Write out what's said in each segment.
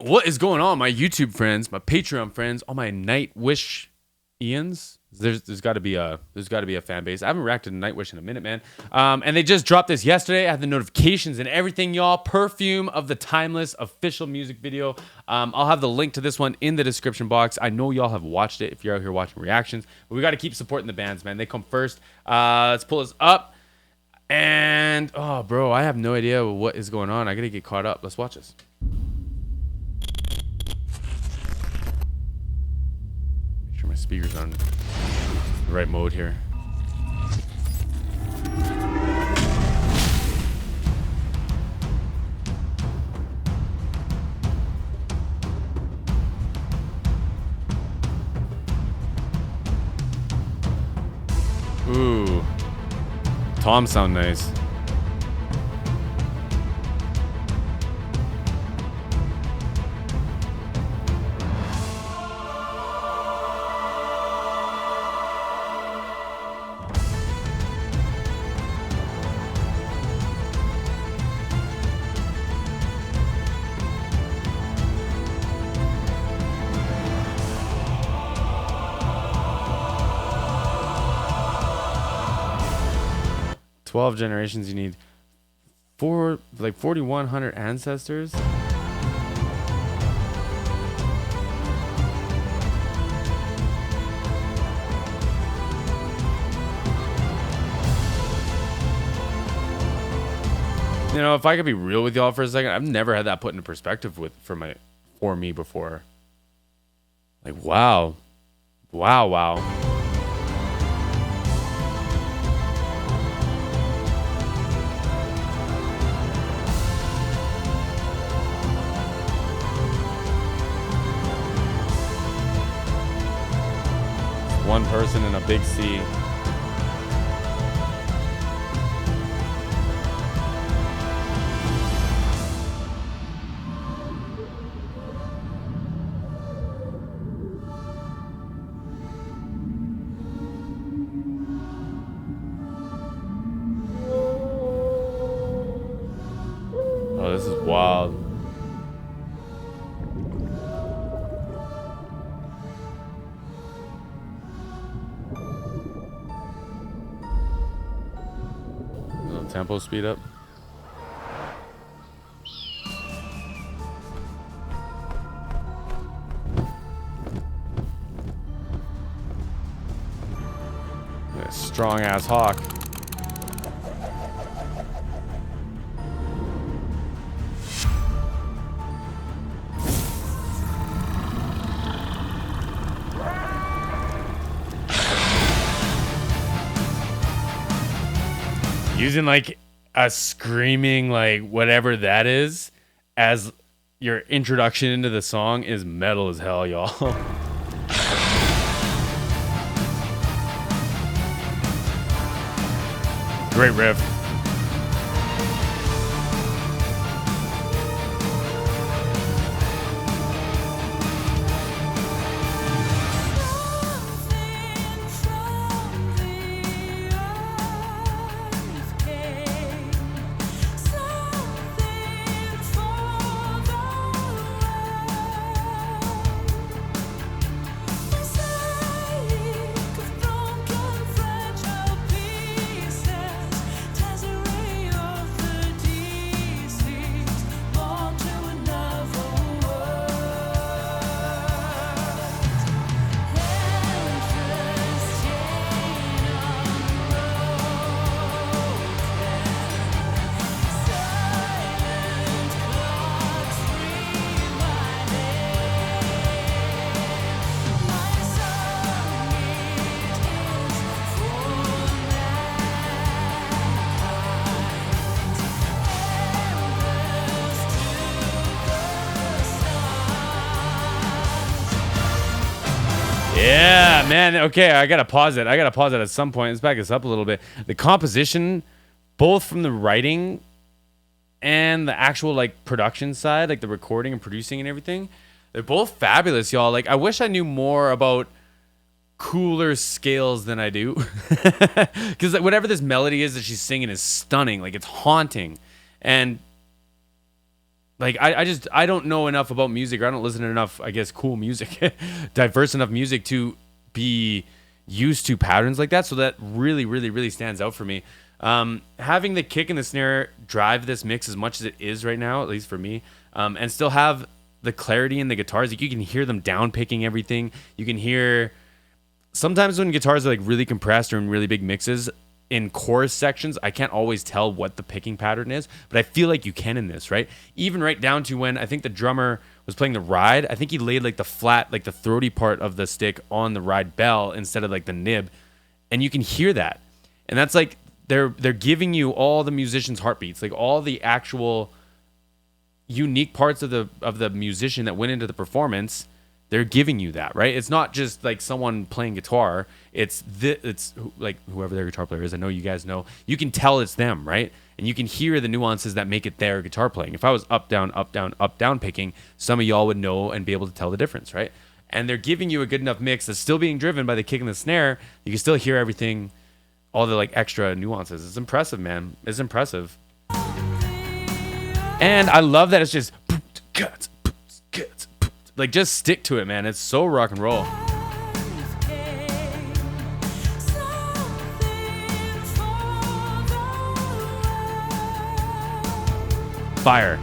What is going on, my YouTube friends, my Patreon friends, all my Nightwish Ians? There's got to be a fan base. I haven't reacted to Nightwish in a minute, man. And they just dropped this yesterday. I had the notifications and everything, y'all. Perfume of the Timeless official music video. I'll have the link to this one in the description box. I know y'all have watched it if you're out here watching reactions, but we got to keep supporting the bands, man. They come first. Let's pull this up. And oh, bro, I have no idea what is going on. I gotta get caught up. Let's watch this. My speakers on the right mode here. Ooh, toms sound nice. "12 generations, you need 4,100 ancestors." You know, if I could be real with y'all for a second, I've never had that put into perspective for me before. Like, wow. Wow. One person in a big sea. Oh, this is wild. Tempo speed up. Strong ass hawk. Using like a screaming like whatever that is as your introduction into the song is metal as hell, y'all. Great riff. Yeah, man. Okay, I gotta pause it. At some point. Let's back this up a little bit. The composition, both from the writing and the actual like production side, like the recording and producing and everything, they're both fabulous, y'all. Like, I wish I knew more about cooler scales than I do, because like, whatever this melody is that she's singing is stunning. Like, it's haunting, and like I don't know enough about music, or I don't listen to enough, I guess, cool music, diverse enough music to be used to patterns like that. So that really, really, really stands out for me. Having the kick and the snare drive this mix as much as it is right now, at least for me, and still have the clarity in the guitars. Like, you can hear them down picking everything. You can hear sometimes when guitars are like really compressed or in really big mixes, in chorus sections, I can't always tell what the picking pattern is, but I feel like you can in this, right? Even right down to when I think the drummer was playing the ride, I think he laid like the flat, like the throaty part of the stick on the ride bell instead of like the nib, and you can hear that. And that's like they're giving you all the musician's heartbeats, like all the actual unique parts of the musician that went into the performance. They're giving you that, right? It's not just like someone playing guitar. It's like whoever their guitar player is. I know you guys know. You can tell it's them, right? And you can hear the nuances that make it their guitar playing. If I was up, down, up, down, up, down picking, some of y'all would know and be able to tell the difference, right? And they're giving you a good enough mix that's still being driven by the kick and the snare. You can still hear everything, all the like extra nuances. It's impressive, man. It's impressive. And I love that it's just like, just stick to it, man. It's so rock and roll. Fire.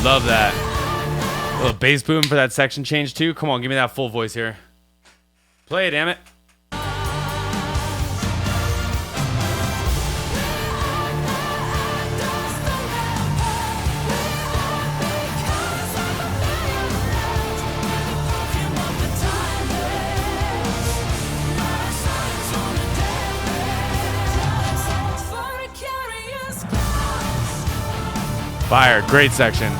Love that. A little bass boom for that section change too. Come on, give me that full voice here. Play it, damn it. Fire, great section.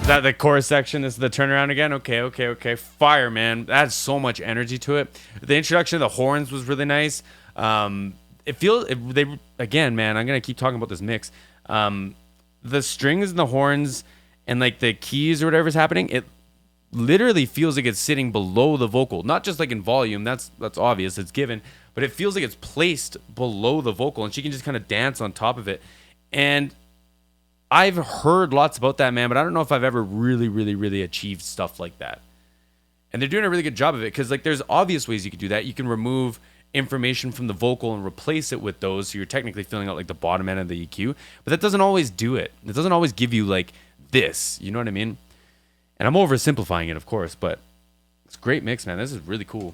Is that the chorus section? This is the turnaround again? Okay. Fire, man. That has so much energy to it. The introduction of the horns was really nice. Again, man, I'm going to keep talking about this mix. The strings and the horns and like the keys or whatever's happening, it literally feels like it's sitting below the vocal. Not just like in volume, that's obvious, it's given, but it feels like it's placed below the vocal and she can just kind of dance on top of it. And I've heard lots about that, man, but I don't know if I've ever really, really, really achieved stuff like that. And they're doing a really good job of it because, like, there's obvious ways you could do that. You can remove information from the vocal and replace it with those, so you're technically filling out, like, the bottom end of the EQ. But that doesn't always do it. It doesn't always give you, like, this. You know what I mean? And I'm oversimplifying it, of course, but it's a great mix, man. This is really cool.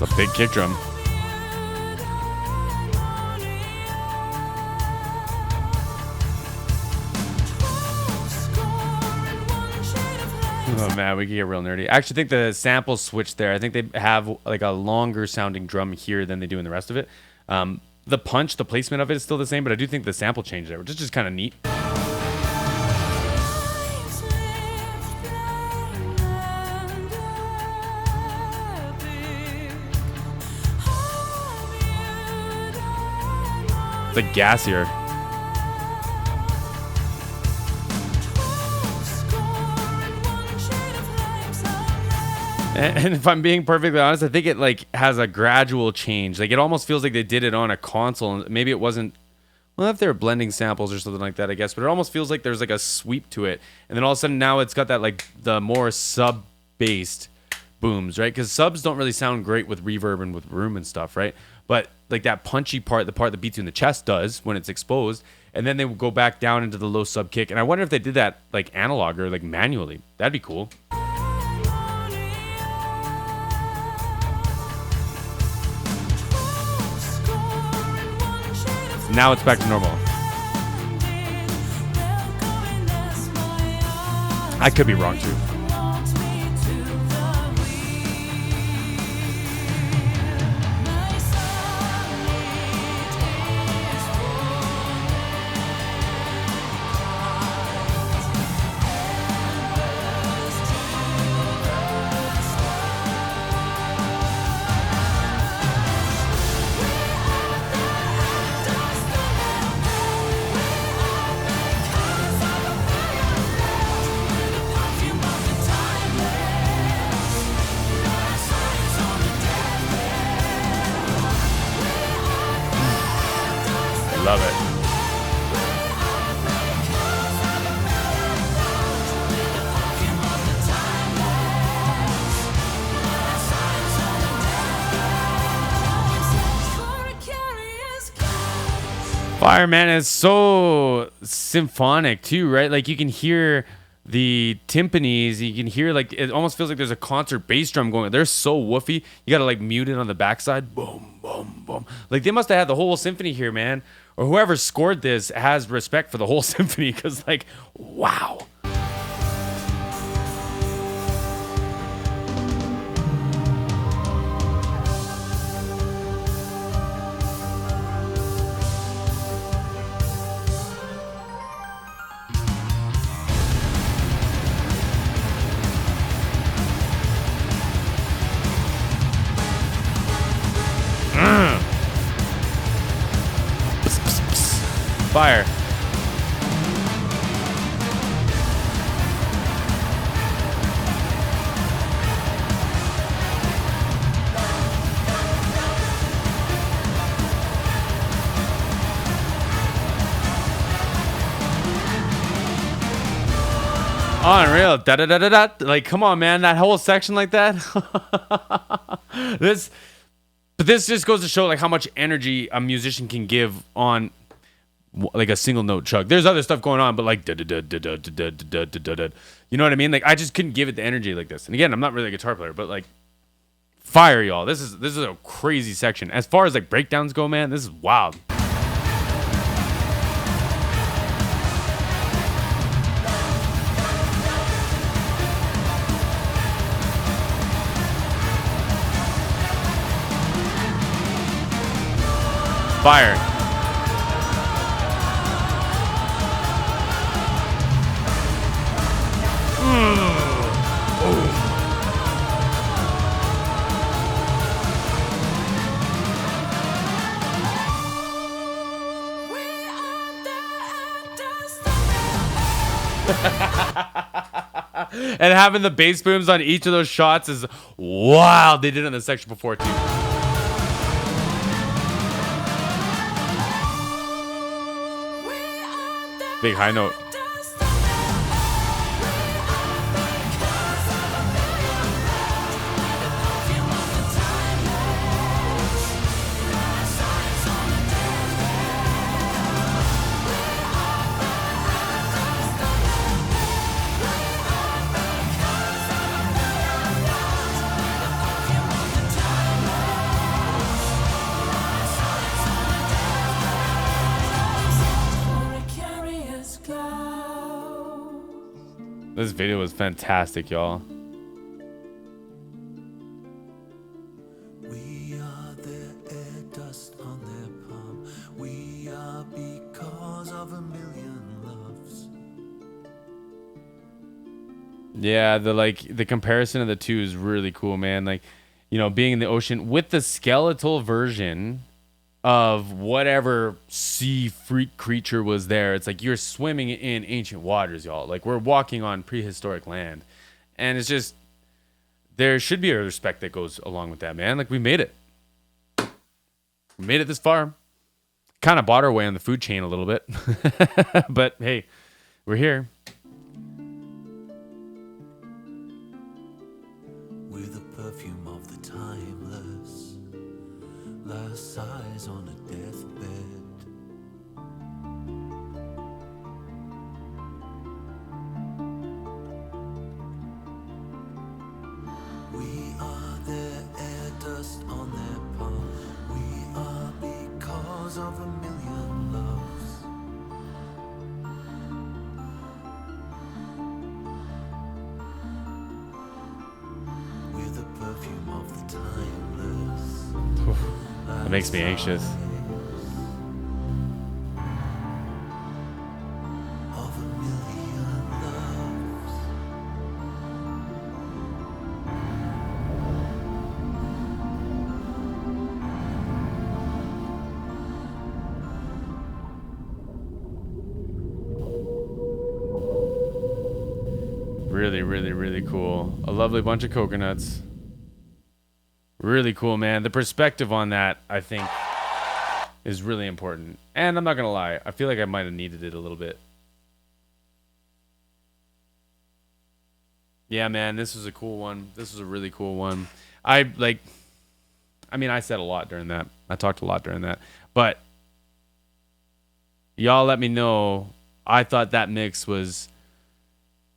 It's a big kick drum. Oh man, we can get real nerdy. I actually think the samples switched there. I think they have like a longer sounding drum here than they do in the rest of it. The punch, the placement of it is still the same, but I do think the sample changed there, which is just kind of neat. It's like gassier. And if I'm being perfectly honest, I think it like has a gradual change. Like it almost feels like they did it on a console. Maybe it wasn't. Well, if they're blending samples or something like that, I guess. But it almost feels like there's like a sweep to it, and then all of a sudden now it's got that like the more sub-based booms, right? Because subs don't really sound great with reverb and with room and stuff, right? But like that punchy part, the part that beats you in the chest does when it's exposed, and then they will go back down into the low sub kick. And I wonder if they did that like analog or like manually. That'd be cool. Now it's back to normal. I could be wrong too. Love it. Fire, man, is so symphonic too, right? Like you can hear the timpanis, you can hear like it almost feels like there's a concert bass drum going. They're so woofy. You gotta like mute it on the backside. Boom, boom, boom. Like they must have had the whole symphony here, man. Or whoever scored this has respect for the whole symphony because, like, wow. Fire. Unreal. Da da da da da. Like, come on, man. That whole section like that. But this just goes to show like how much energy a musician can give on like a single note chug. There's other stuff going on, but like you know what I mean? Like I just couldn't give it the energy like this. And again, I'm not really a guitar player, but like fire, y'all. This is a crazy section. As far as like breakdowns go, man, this is wild. Fire. And having the bass booms on each of those shots is wild. They did it in the section before too. Big high note. This video was fantastic, y'all. We are their air dust on their palm. We are because of a million loves. Yeah, the comparison of the two is really cool, man. Like, you know, being in the ocean with the skeletal version of whatever sea freak creature was there. It's like you're swimming in ancient waters, y'all. Like we're walking on prehistoric land. And it's just, there should be a respect that goes along with that, man. Like we made it. We made it this far. kind of bought our way on the food chain a little bit. But hey, we're here. With the perfume of the timeless, last sighs on a deathbed. We are their air dust on their palm. We are because of a million loves. We're the perfume of the timeless. That makes me anxious. Of a million loves. Really, really, really cool. A lovely bunch of coconuts. Really cool, man. The perspective on that, I think, is really important. And I'm not going to lie, I feel like I might have needed it a little bit. Yeah, man, this was a cool one. This was a really cool one. I said a lot during that. I talked a lot during that. But y'all let me know. I thought that mix was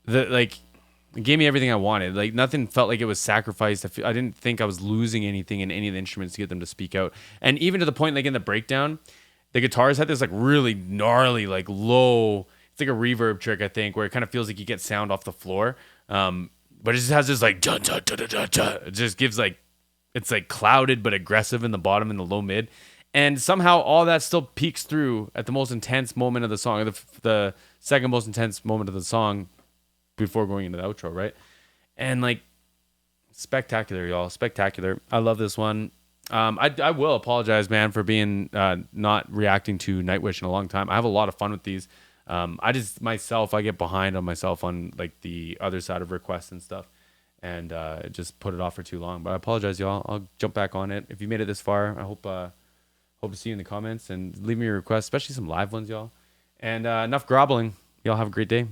it gave me everything I wanted. Like, nothing felt like it was sacrificed. I didn't think I was losing anything in any of the instruments to get them to speak out. And even to the point, like in the breakdown, the guitars had this like really gnarly, like low. It's like a reverb trick, I think, where it kind of feels like you get sound off the floor. But it just has this like dun, dun, dun, dun, dun, dun. It just gives like, it's like clouded but aggressive in the bottom and the low mid. And somehow all that still peaks through at the most intense moment of the song, the second most intense moment of the song before going into the outro, right? And like, spectacular, y'all. Spectacular. I love this one. I will apologize, man, for being not reacting to Nightwish in a long time. I have a lot of fun with these. I get behind on myself on like the other side of requests and stuff, and just put it off for too long. But I apologize, y'all. I'll jump back on it. If you made it this far, I hope to see you in the comments and leave me your requests, especially some live ones, y'all. And enough groveling. Y'all have a great day.